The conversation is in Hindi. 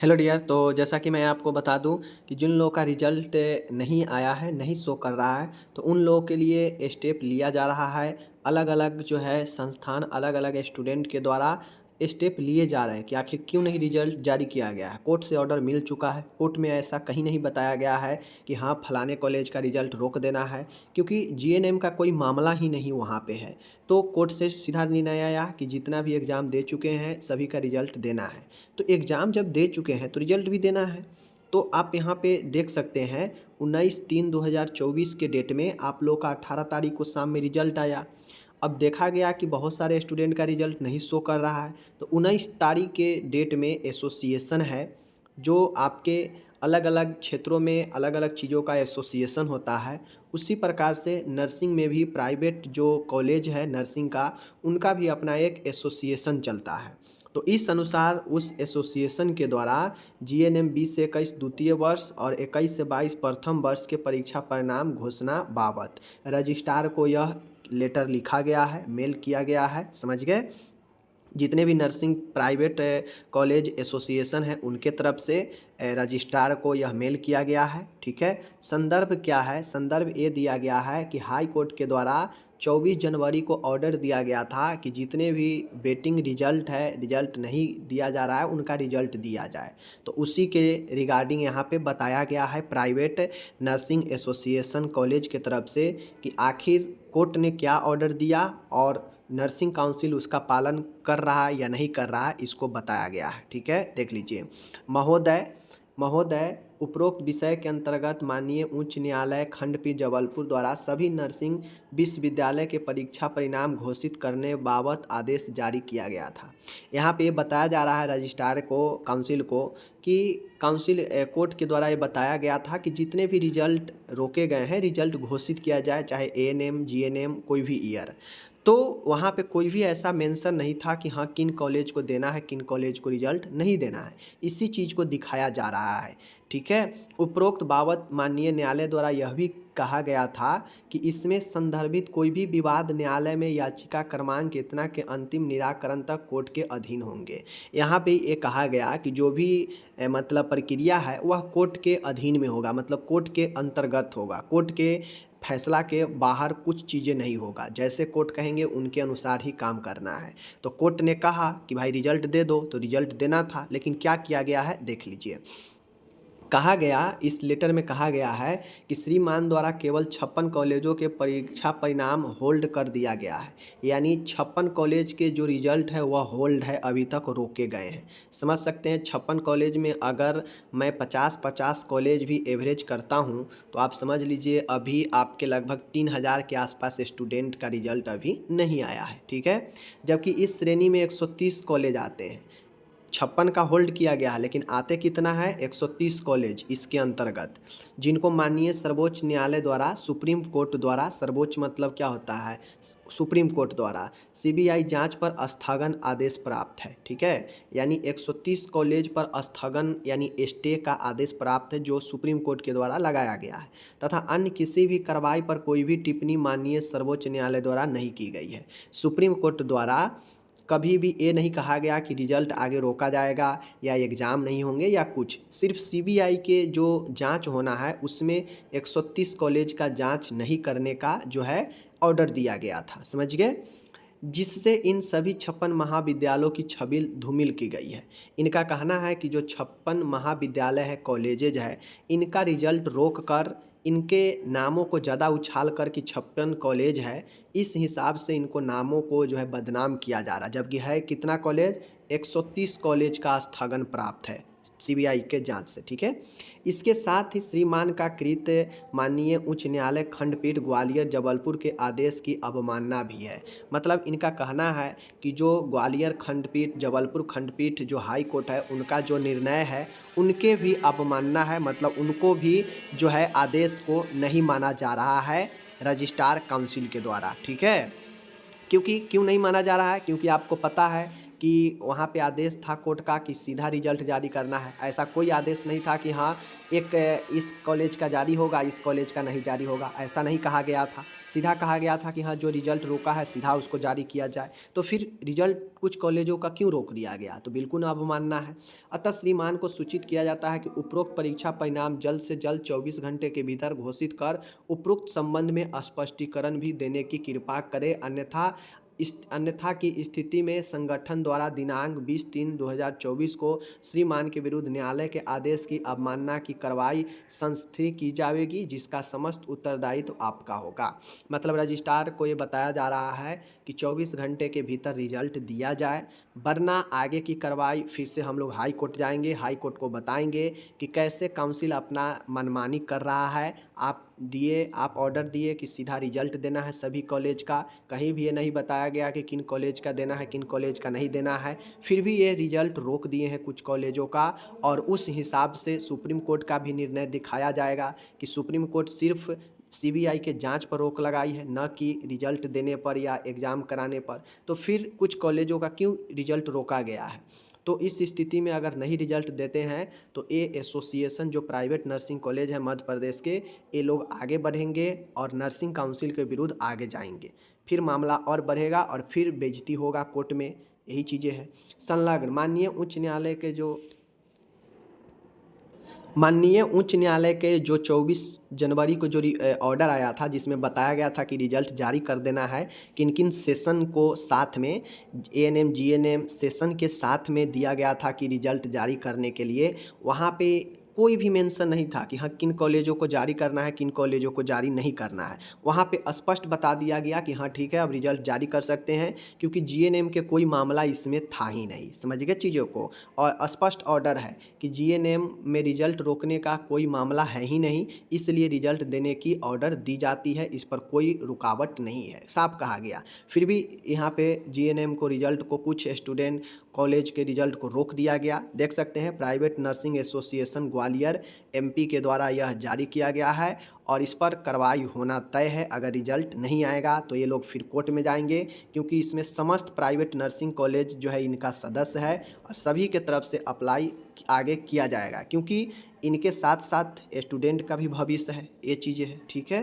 Hello dear. तो जैसा कि मैं आपको बता दूं कि जिन लोगों का रिजल्ट नहीं आया है, नहीं शो कर रहा है, तो उन लोगों के लिए स्टेप लिया जा रहा है। अलग अलग जो है संस्थान, अलग अलग स्टूडेंट के द्वारा स्टेप लिए जा रहे हैं कि आखिर क्यों नहीं रिजल्ट जारी किया गया है। कोर्ट से ऑर्डर मिल चुका है। कोर्ट में ऐसा कहीं नहीं बताया गया है कि हाँ फलाने कॉलेज का रिजल्ट रोक देना है, क्योंकि जीएनएम का कोई मामला ही नहीं वहाँ पे है। तो कोर्ट से सीधा निर्णय आया कि जितना भी एग्ज़ाम दे चुके हैं सभी का रिजल्ट देना है। तो एग्ज़ाम जब दे चुके हैं तो रिजल्ट भी देना है। तो आप यहाँ पे देख सकते हैं 19/3/2024 के डेट में आप लोग का 18 तारीख को शाम में रिजल्ट आया। अब देखा गया कि बहुत सारे स्टूडेंट का रिजल्ट नहीं शो कर रहा है, तो 19 तारीख के डेट में एसोसिएशन है जो आपके अलग अलग क्षेत्रों में अलग अलग चीज़ों का एसोसिएशन होता है। उसी प्रकार से नर्सिंग में भी प्राइवेट जो कॉलेज है नर्सिंग का, उनका भी अपना एक एसोसिएशन चलता है। तो इस अनुसार उस एसोसिएशन के द्वारा जीएनएम 20 से 21 द्वितीय वर्ष और 21 से 22 प्रथम वर्ष के परीक्षा परिणाम घोषणा बाबत रजिस्ट्रार को यह लेटर लिखा गया है, मेल किया गया है। समझ गए? जितने भी नर्सिंग प्राइवेट कॉलेज एसोसिएशन है उनके तरफ से रजिस्ट्रार को यह मेल किया गया है। ठीक है। संदर्भ क्या है? संदर्भ ये दिया गया है कि हाई कोर्ट के द्वारा 24 जनवरी को ऑर्डर दिया गया था कि जितने भी वेटिंग रिजल्ट है, रिजल्ट नहीं दिया जा रहा है, उनका रिजल्ट दिया जाए। तो उसी के रिगार्डिंग यहाँ पे बताया गया है प्राइवेट नर्सिंग एसोसिएशन कॉलेज के तरफ से कि आखिर कोर्ट ने क्या ऑर्डर दिया और नर्सिंग काउंसिल उसका पालन कर रहा है या नहीं कर रहा है, इसको बताया गया है। ठीक है, देख लीजिए। महोदय महोदय उपरोक्त विषय के अंतर्गत माननीय उच्च न्यायालय खंडपीठ जबलपुर द्वारा सभी नर्सिंग विश्वविद्यालय के परीक्षा परिणाम घोषित करने बाबत आदेश जारी किया गया था। यहाँ पे बताया जा रहा है रजिस्ट्रार को, काउंसिल को, कि काउंसिल कोर्ट के द्वारा ये बताया गया था कि जितने भी रिजल्ट रोके गए हैं रिजल्ट घोषित किया जाए, चाहे एएनएम जीएनएम कोई भी ईयर। तो वहाँ पे कोई भी ऐसा मेंशन नहीं था कि हाँ किन कॉलेज को देना है, किन कॉलेज को रिजल्ट नहीं देना है। इसी चीज़ को दिखाया जा रहा है। ठीक है। उपरोक्त बाबत माननीय न्यायालय द्वारा यह भी कहा गया था कि इसमें संदर्भित कोई भी विवाद न्यायालय में याचिका क्रमांक इतना के अंतिम निराकरण तक कोर्ट के अधीन होंगे। यहाँ पे ये कहा गया कि जो भी मतलब प्रक्रिया है वह कोर्ट के अधीन में होगा, मतलब कोर्ट के अंतर्गत होगा। कोर्ट के फैसला के बाहर कुछ चीज़ें नहीं होगा। जैसे कोर्ट कहेंगे उनके अनुसार ही काम करना है। तो कोर्ट ने कहा कि भाई रिजल्ट दे दो, तो रिजल्ट देना था, लेकिन क्या किया गया है देख लीजिए। कहा गया, इस लेटर में कहा गया है कि श्रीमान द्वारा केवल 56 कॉलेजों के परीक्षा परिणाम होल्ड कर दिया गया है। यानी 56 कॉलेज के जो रिजल्ट है वह होल्ड है, अभी तक रोके गए हैं। समझ सकते हैं 56 कॉलेज में अगर मैं 50-50 कॉलेज भी एवरेज करता हूं तो आप समझ लीजिए अभी आपके लगभग 3000 के आसपास स्टूडेंट का रिजल्ट अभी नहीं आया है। ठीक है। जबकि इस श्रेणी में 130 कॉलेज आते हैं। 56 का होल्ड किया गया है, लेकिन आते कितना है? 130 कॉलेज इसके अंतर्गत, जिनको माननीय सर्वोच्च न्यायालय द्वारा, सुप्रीम कोर्ट द्वारा, सर्वोच्च मतलब क्या होता है? सुप्रीम कोर्ट द्वारा सीबीआई जांच पर स्थगन आदेश प्राप्त है। ठीक है। यानी 130 कॉलेज पर स्थगन यानी स्टे का आदेश प्राप्त है, जो सुप्रीम कोर्ट के द्वारा लगाया गया है, तथा अन्य किसी भी कार्रवाई पर कोई भी टिप्पणी माननीय सर्वोच्च न्यायालय द्वारा नहीं की गई है। सुप्रीम कोर्ट द्वारा कभी भी ये नहीं कहा गया कि रिजल्ट आगे रोका जाएगा या एग्ज़ाम नहीं होंगे या कुछ। सिर्फ सीबीआई के जो जांच होना है उसमें 130 कॉलेज का जांच नहीं करने का जो है ऑर्डर दिया गया था। समझ गए? जिससे इन सभी 56 महाविद्यालयों की छबिल धूमिल की गई है। इनका कहना है कि जो 56 महाविद्यालय है, कॉलेजेज है, इनका रिजल्ट रोक कर इनके नामों को ज़्यादा उछाल कर कि 56 कॉलेज है, इस हिसाब से इनको नामों को जो है बदनाम किया जा रहा है। जबकि है कितना कॉलेज? 130 कॉलेज का स्थगन प्राप्त है सीबीआई के जांच से। ठीक है। इसके साथ ही श्रीमान का कृत माननीय उच्च न्यायालय खंडपीठ ग्वालियर जबलपुर के आदेश की अवमानना भी है। मतलब इनका कहना है कि जो ग्वालियर खंडपीठ, जबलपुर खंडपीठ जो हाई कोर्ट है, उनका जो निर्णय है उनके भी अवमानना है। मतलब उनको भी जो है आदेश को नहीं माना जा रहा है रजिस्ट्रार काउंसिल के द्वारा। ठीक है। क्योंकि क्यों नहीं माना जा रहा है? क्योंकि आपको पता है कि वहाँ पे आदेश था कोर्ट का कि सीधा रिजल्ट जारी करना है। ऐसा कोई आदेश नहीं था कि हाँ एक इस कॉलेज का जारी होगा, इस कॉलेज का नहीं जारी होगा, ऐसा नहीं कहा गया था। सीधा कहा गया था कि हाँ जो रिजल्ट रोका है सीधा उसको जारी किया जाए। तो फिर रिजल्ट कुछ कॉलेजों का क्यों रोक दिया गया, तो बिल्कुल अवमानना है। अतः श्रीमान को सूचित किया जाता है कि उपरोक्त परीक्षा परिणाम जल्द से जल्द 24 घंटे के भीतर घोषित कर उपरोक्त संबंध में स्पष्टीकरण भी देने की कृपा करें, अन्यथा की स्थिति में संगठन द्वारा दिनांक 20/3/2024 को श्रीमान के विरुद्ध न्यायालय के आदेश की अवमानना की कार्रवाई संस्थित की जाएगी, जिसका समस्त उत्तरदायित्व आपका होगा। मतलब रजिस्ट्रार को ये बताया जा रहा है कि 24 घंटे के भीतर रिजल्ट दिया जाए, वरना आगे की कार्रवाई फिर से हम लोग हाई कोर्ट जाएंगे, हाई कोर्ट को बताएंगे कि कैसे काउंसिल अपना मनमानी कर रहा है। आप ऑर्डर दिए कि सीधा रिजल्ट देना है सभी कॉलेज का, कहीं भी ये नहीं बताया गया कि किन कॉलेज का देना है किन कॉलेज का नहीं देना है। फिर भी ये रिजल्ट रोक दिए हैं कुछ कॉलेजों का, और उस हिसाब से सुप्रीम कोर्ट का भी निर्णय दिखाया जाएगा कि सुप्रीम कोर्ट सिर्फ सीबीआई के जांच पर रोक लगाई है, न कि रिजल्ट देने पर या एग्ज़ाम कराने पर। तो फिर कुछ कॉलेजों का क्यों रिजल्ट रोका गया है। तो इस स्थिति में अगर नहीं रिजल्ट देते हैं तो ये एसोसिएशन जो प्राइवेट नर्सिंग कॉलेज है मध्य प्रदेश के, ये लोग आगे बढ़ेंगे और नर्सिंग काउंसिल के विरुद्ध आगे जाएंगे। फिर मामला और बढ़ेगा और फिर बेइज्जती होगा कोर्ट में। यही चीज़ें हैं। संलग्न माननीय उच्च न्यायालय के जो 24 जनवरी को जो ऑर्डर आया था, जिसमें बताया गया था कि रिजल्ट जारी कर देना है, किन किन सेशन को साथ में एएनएम जीएनएम सेशन के साथ में दिया गया था कि रिजल्ट जारी करने के लिए, वहाँ पे कोई भी मेंशन नहीं था कि हाँ किन कॉलेजों को जारी करना है किन कॉलेजों को जारी नहीं करना है। वहाँ पे स्पष्ट बता दिया गया कि हाँ ठीक है अब रिजल्ट जारी कर सकते हैं, क्योंकि जीएनएम के कोई मामला इसमें था ही नहीं। समझ गए चीज़ों को। और स्पष्ट ऑर्डर है कि जीएनएम में रिजल्ट रोकने का कोई मामला है ही नहीं, इसलिए रिजल्ट देने की ऑर्डर दी जाती है, इस पर कोई रुकावट नहीं है, साफ कहा गया। फिर भी यहाँ पे जीएनएम को रिजल्ट को कुछ स्टूडेंट कॉलेज के रिजल्ट को रोक दिया गया। देख सकते हैं private nursing association Gwalior MP के द्वारा यह जारी किया गया है, और इस पर कार्रवाई होना तय है। अगर रिजल्ट नहीं आएगा तो ये लोग फिर कोर्ट में जाएंगे, क्योंकि इसमें समस्त प्राइवेट नर्सिंग कॉलेज जो है इनका सदस्य है, और सभी के तरफ से अप्लाई आगे किया जाएगा, क्योंकि इनके साथ साथ स्टूडेंट का भी भविष्य है। ये चीज़ें हैं। ठीक है।